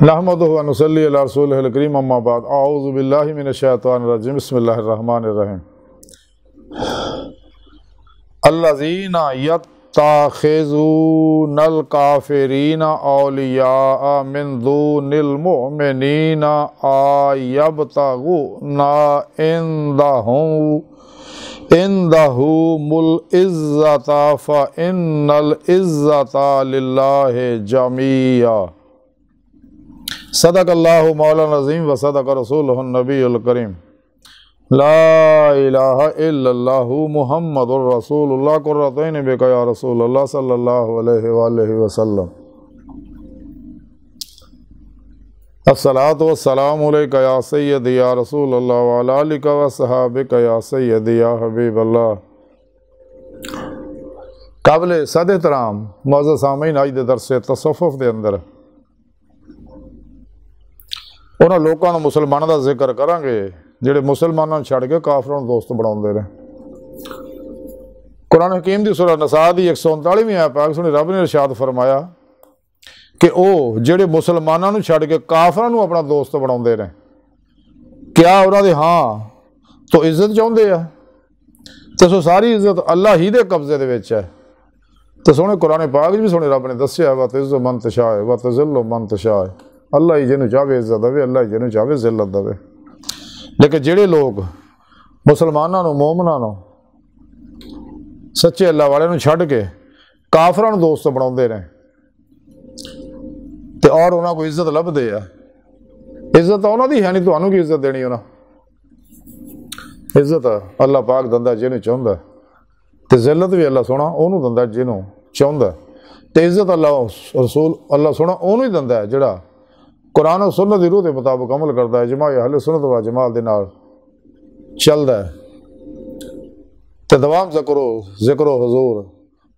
نحمدہ و نصلی علی رسولہ الکریم اما بعد اعوذ باللہ من الشیطان الرجیم بسم اللہ الرحمن الرحیم الذین یتخذون الکافرین اولیاء من دون المؤمنین یبتغون عندهم العزۃ فإن العزۃ للہ جميعا صدق اللہ مولانا عظیم و صدق رسولہ النبی الکریم لا الہ الا اللہ محمد الرسول اللہ قرۃ عین بک یا رسول اللہ صلی اللہ علیہ وآلہ وسلم الصلاۃ والسلام علیک یا سیدی یا رسول اللہ وعلی آلک وصحابک یا سیدی یا حبیب اللہ۔ قابل صد احترام معزز سامعین، آج دے درس تصوف دے اندر انہاں لوکاں نوں مسلماناں دا ذکر کرانگے جڑے مسلماناں نوں چھڈ کے کافراں نوں دوست بناؤندے رہے۔ قرآن حکیم دی سورہ نساء دی 139ویں آیت پاک سنی رب نے ارشاد فرمایا کہ او جڑے مسلماناں نوں چھڈ کے کافراں نوں اپنا دوست بناؤندے رہے، کیا انہاں دے ہاں تو عزت چاہندے آ؟ تے سو ساری عزت اللہ ہی دے قبضے دے وچ ہے۔ تے سونے قرآن پاک بھی سونے رب نے دسیا وَتُعِزُّ مَن تَشَاءُ وَتُذِلُّ مَن تَشَاءُ، اللہ ہی جنوں چاہے عزت دے، اللہ ہی جنوں چاہے ذلت دے۔ لیکن جڑے لوگ مسلماناں نوں مومناں نوں سچے اللہ والے نوں چھڈ کے کافراں نوں دوست بناؤندے رہے تے اور انہاں کو عزت لبھدے آ، عزت انہاں دی ہے نہیں، تانوں کی عزت دینی انہاں؟ عزت اللہ پاک دندا جنوں چاہندا تے ذلت بھی اللہ سونا اونوں دندا جنوں چاہندا تے عزت اللہ رسول اللہ سونا اونوں ہی دندا ہے جڑا قرآن و سنت دی روح دے مطابق عمل کرتا ہے، جماع اہل سنت و جماعت دے نال چلدا ہے تے دوام ذکر و حضور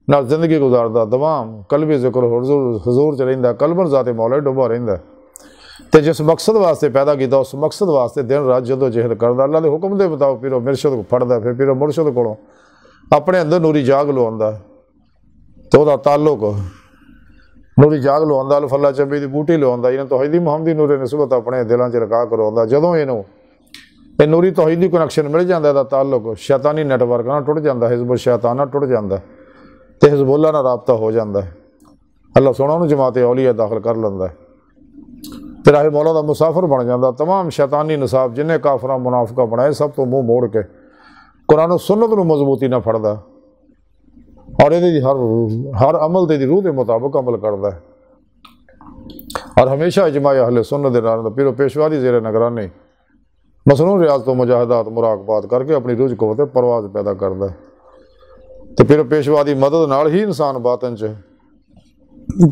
نال زندگی گزاردا، دوام قلبی ذکر و حضور چ رہندا، قلباً ذات مولا ڈوبا رہندا تے جس مقصد واسطے پیدا کیتا اس مقصد واسطے دن رات جدوجہد کردا، اللہ دے حکم دے مطابق پیر و مرشد کو پڑھدا، پھر پیر و مرشد کولوں اپنے اندر نوری جاگ لواندا تو دا تعلق نوری جاگ لواندا، الف اللہ چبی دی بوٹی لواندا، انہاں توحیدی محمدی نور نسبت اپنے دلاں چ رکھا کرواوندا۔ جدوں یہ نوری توحیدی کنیکشن مل جاندا ہے، تعلق شیطانی نیٹ ورک نہ ٹوٹ جاندا، حزب الشیطان نہ ٹوٹ جاندا تے حزب اللہ نہ رابطہ ہو جاندا ہے، اللہ سونا انہوں جماعت اولیاء داخل کر لیندا ہے تے راہ مولا دا مسافر بن جاندا۔ تمام شیطانی نصاب جنہیں کافراں منافقہ بنائے سب تو منہ موڑ کے قرآن و سنت نوں مضبوطی نہ پھڑدا اور یہ ہر عمل دے دی روح دے مطابق عمل کردا ہے، اور ہمیشہ اجماع اہل سنت دے نال پیر و پیشوا دی زیر نگرانی مصنون ریاضت و مجاہدات مراقبات کر کے اپنی روح قوت پرواز پیدا کردا ہے تے پیر و پیشوا دی مدد نال ہی انسان باطن چ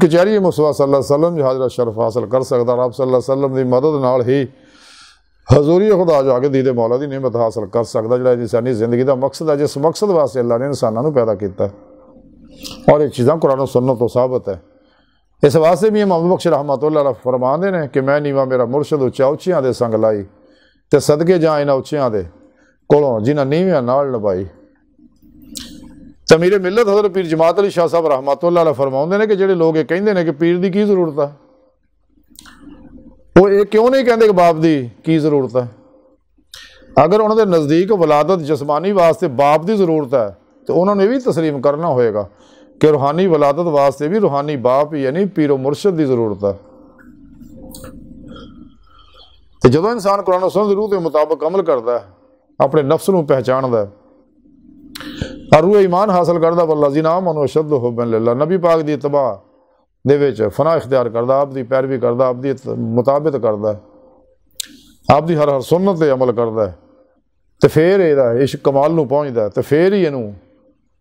کچہری مصطفیٰ صلی اللہ علیہ وسلم جو حاضر شرف حاصل کر سکدا، رب صلی اللہ علیہ وسلم دی مدد نال ہی حضوری خدا جا کے دید مولا دی نعمت حاصل کر سکدا، جڑا انسانی زندگی دا مقصد ہے، جس مقصد واسطے اللہ نے انساناں نوں پیدا کیتا ہے، اور یہ چیزاں قرآن و سنت تو ثابت ہے۔ اس واسطے بھی امام بخش رحمۃ اللہ علیہ فرماندے نے کہ میں نیواں میرا مرشد اچا اچیاں دے سنگ لائی تے صدقے جاں انہاں اچیاں دے کولوں جنہاں نیویاں نال نبھائی۔ امیر ملت حضرت پیر جماعت علی شاہ صاحب رحمۃ اللہ علیہ فرماندے نے کہ جڑے لوگ یہ کہندے نے کہ پیر دی کی ضرورت ہے، وہ یہ کیوں نہیں کہندے کہ باپ دی کی ضرورت ہے؟ اگر انہوں نے نزدیک ولادت جسمانی واسطے باپ دی ضرورت ہے تو انہوں نے بھی تسلیم کرنا ہوئے گا کہ روحانی ولادت واسطے بھی روحانی باپ یعنی پیر و مرشد دی ضرورت ہے۔ تو جدو انسان قرآن و سنت دی روح کے مطابق عمل کرتا ہے، اپنے نفس نوں پہچاندا ہے اور روح ایمان حاصل کردا، والذین آمنوا اشد حبا للہ، نبی پاک دی اتباع دے وچ فنا اختیار کردا، آپ دی پیروی کردا، آپ دی مطابق کردا ہے، آپ دی ہر سنت تے عمل کردا ہے تے پھر یہ عشق کمال نوں پہنچدا ہے تے پھر ہی اینوں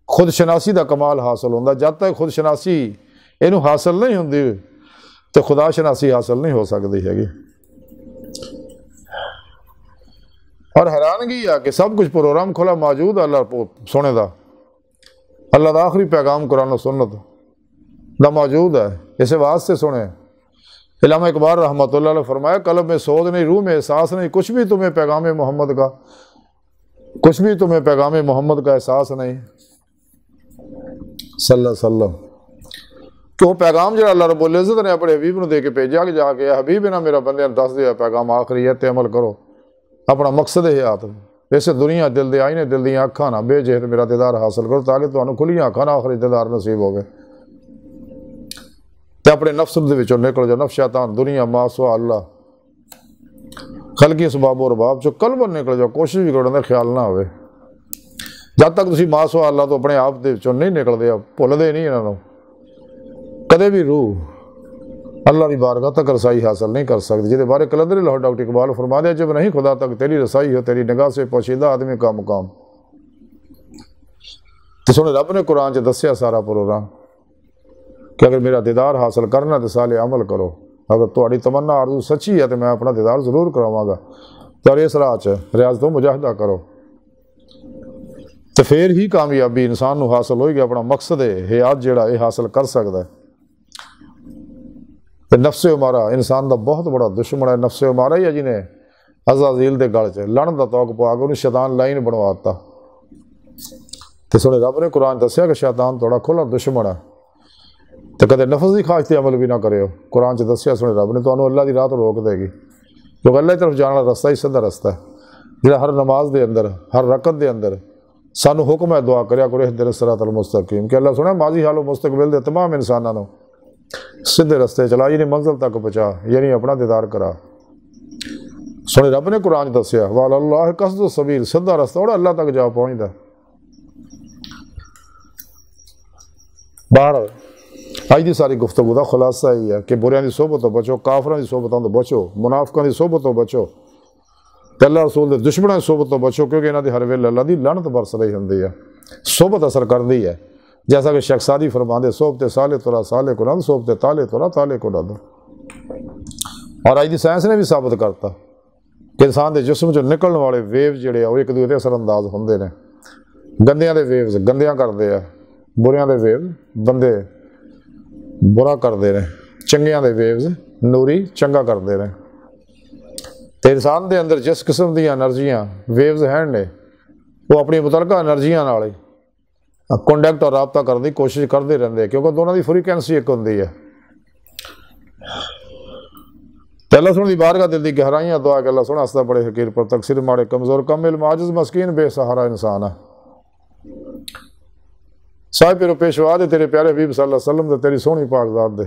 خود شناسی دا کمال حاصل ہوندا۔ جب تک خود شناسی اینوں حاصل نہیں ہوندی تو خدا شناسی حاصل نہیں ہو سکتی ہے۔ اور حیرانگی ہے کہ سب کچھ پروگرام کھلا موجود ہے اللہ سونے دا، اللہ دا آخری پیغام قرآن و سنت دا موجود ہے۔ اسے واسطے سنے علامہ اقبال رحمۃ اللہ علیہ فرمایا قلب میں سوز نہیں، روح میں احساس نہیں، کچھ بھی تمہیں پیغام محمد کا احساس نہیں صلی اللہ علیہ وسلم۔ کہ وہ پیغام جڑا اللہ رب العزت نے اپنے حبیب نو دے کے بھیجا کہ جا کے حبیب انہاں میرا بندے نے دس دیا پیغام آخری ہے تے عمل کرو اپنا مقصد حیات ویسے دنیا دل دے آئینے دل دیاں اکھاں نہ بے جہت میرا دیدار حاصل کرو تاکہ تانوں کھلیاں اکھاں نہ آخری دیدار نصیب ہوگے تے اپنے نفس دے وچوں نکل جا نفس شیطان دنیا ما سوا اللہ خلقی اسباب و رباب چو قلباً نکل جاؤ کوشش بھی کرو خیال نہ ہوئے جب تک تسی ما سوا اللہ تو اپنے آپ دے وچوں نہیں نکل دے بھول دے نہیں انہاں نوں کدے بھی روح اللہ کی بارگاہ تک رسائی حاصل نہیں کر سکتی جہدے بارے کلندر لاہور ڈاکٹر اقبال فرما دیا جب نہیں خدا تک تیری رسائی ہو تیری نگاہ سے پوشیدہ آدمی کا مقام تو سنے رب نے قرآن چ دسیا سارا پروگرام کہ اگر میرا دیدار حاصل کرنا تو سالے عمل کرو اگر تہاڈی تمنا آرزو سچی ہے تو میں اپنا دیدار ضرور کراواں گا تو اس راہ چ ریاضت و مجاہدہ کرو تو پھر ہی کامیابی انسان نو حاصل ہوئے گی اپنا مقصد ہے حیات جڑا یہ حاصل کر سکتا ہے نفس عمارہ انسان دا بہت بڑا دشمن ہے نفس عمارہ ہی ہے جنہیں عزازیل دے گل چ لڑن دا توق پا کے انہیں شیطان لائن بنواتا تو سنے رب نے قرآن دسیا کہ شیطان تھوڑا کھلا دشمن ہے تو کدے نفس دی خواہش تے عمل بھی نہ کرے ہو قرآن چ دسیا سنے رب نے تو اللہ دی راہ تو روک دے گی کیونکہ اللہ کی طرف جانا رستہ ہی سیدھا رستہ ہے جہاں ہر نماز دے اندر ہر رکعت دے اندر سانو حکم ہے دعا کریا کرو اہدنا الصراط المستقیم کہ اللہ سنے ماضی حال و مستقبل دے تمام انساناں نو سیدھے رستے چلا یعنی منزل تک پہنچا یعنی اپنا دیدار کرا سنے رب نے قرآن دسیا وعلی اللہ قصد السبیل سیدھا رستہ اور اللہ تک جا پہنچدا باہر اج دی ساری گفتگو دا خلاصہ یہ ہے کہ بریاں دی صحبت تو بچو کافراں دی صحبتاں تو بچو منافقاں دی صحبت تو بچو تے اللہ رسول دے دشمناں دی صحبت تو بچو کیونکہ انہاں دی ہر ویلے اللہ دی لعنت برس رہی ہوندی ہے صحبت اثر کردی ہے جیسا کہ شیخ سعدی فرماندے صحبت صالح ترا صالح کو نہ صحبت طالح ترا طالح کو نہ اور آج دی سائنس نے بھی ثابت کرتا کہ انسان دے جسم چوں نکلن والے ویو جڑے وہ ایک دوسرے تے اثر انداز ہوندے نے گندیاں دے ویوز گندیاں کردے آ بریاں دے ویو بندے برا کردے نے چنگیاں دے ویوز نوری چنگا کردے نے تے انسان دے اندر جس قسم دیاں انرجیاں ویوز ہیں نے وہ اپنی متعلقہ انرجیاں نال کنڈیکٹ اور رابطہ کرنے کی کوشش کرتے رہتے کیونکہ دونوں کی فریکوینسی ایک ہوتی ہے تو اللہ سن دی بارگاہ دل دی گہرائیاں دعا کہ اللہ سونا ہستا بڑے حقیر پر تقصیر ماڑے کمزور کم علم عاجز مسکین بے سہارا انسان ہے صاحب پیرو پیشوا دے تیرے پیارے حبیب صلی اللہ علیہ وسلم دے تیری سونی پاک ذات دے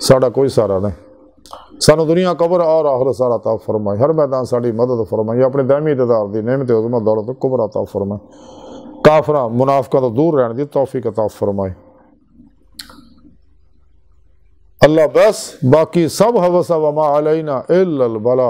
ساڑا کوئی سارا نہیں سانو دنیا قبر اور آخرت سارا عطا فرمائی ہر میدان ساڑی مدد فرمائی اپنے دائمی اقتدار دی نعمت عظمت دولت کبر عطا فرمائی کافراں منافقاں تو دور رہنے دی توفیق عطا فرمائے اللہ بس باقی سب حوث وما علینا الا البلاغ